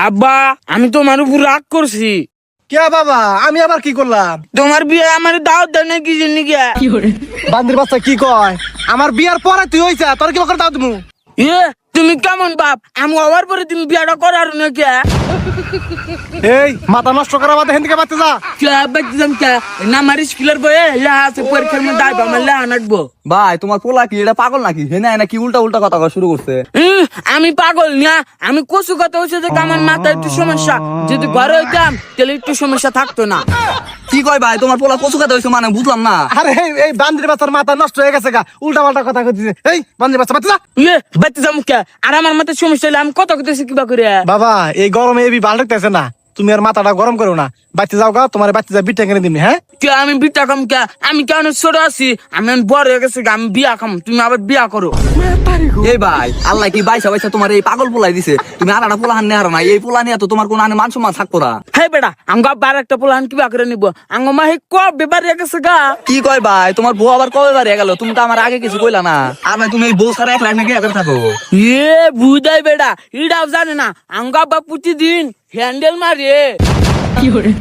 আব্বা আমি তোমার উপর রাগ করছি। কে বাবা, আমি আবার কি করলাম? তোমার বিয়ে আমার দাওয়াত দেয় না কি জন্য গিয়া? বান্দির বাচ্চা কি কয়? আমার বিয়ার পরে তুই হইছা, তোর কি করে দাও তুমি? তুমি কেমন বাপ? আমি হওয়ার পরে তুমি বিয়াটা করার না কে? এই মাথা নষ্ট করা বাদে হেন থেকে বাচ্চা যা। কে বাচ্চাম কে? না আমার স্কুলের বইয়ে লেখা আছে পরীক্ষার মধ্যে আইবা আমার লেখা নাকবো। ভাই তোমার পোলা কি এটা পাগল নাকি? হেনা এনা কি উল্টা উল্টা কথা কওয়া শুরু করছে। আমি পাগল না, আমি কচু কথা হচ্ছে যে আমার মাথায় একটু সমস্যা। যদি ঘরে হইতাম তাহলে একটু সমস্যা থাকতো না। কি কয় ভাই, তোমার পোলা কচু কথা হইছে মানে বুঝলাম না। আরে এই বান্দির বাচ্চার মাথা নষ্ট হয়ে গেছে গা, উল্টা পাল্টা কথা কইতেছে। এই বান্দির বাচ্চা বাচ্চা যা। বাচ্চা কে? আর আমার মাথায় সমস্যা হলে আমি কত কথা কিবা করে? বাবা এই গরমে এবি ভালো লাগতেছে না, তুমি আর মাথাটা গরম করো না। বাচ্চা যাও গা, তোমার বাচ্চা যা বিটা কিনে দিবি। হ্যাঁ কে আমি বিটা খাম কে? আমি কেন ছোট আছি? আমি বড় হয়ে গেছি, আমি বিয়া খাম, তুমি আবার বিয়া করো। এই ভাই আল্লাহ কি বাইসা বাইসা তোমার এই পাগল পোলাই দিছে, তুমি আর একটা পোলা হান নেহার না। এই পোলা নিয়ে তো তোমার কোনো মান সম্মান থাকবো না। হে বেটা আঙ্গা বার একটা পোলান কিবা করে নিব? আঙ্গ মা হে কবে বাড়ি গেছে গা? কি কয় ভাই, তোমার বউ আবার কবে বাড়ি গেল? তুমি তো আমার আগে কিছু কইলা না। আর ভাই তুমি এই বউ সারা এক লাখ নাকি একা থাকো? বুঝাই বেটা ইডাও জানে না, আঙ্গা বা প্রতিদিন হ্যান্ডেল মারে। কি করে?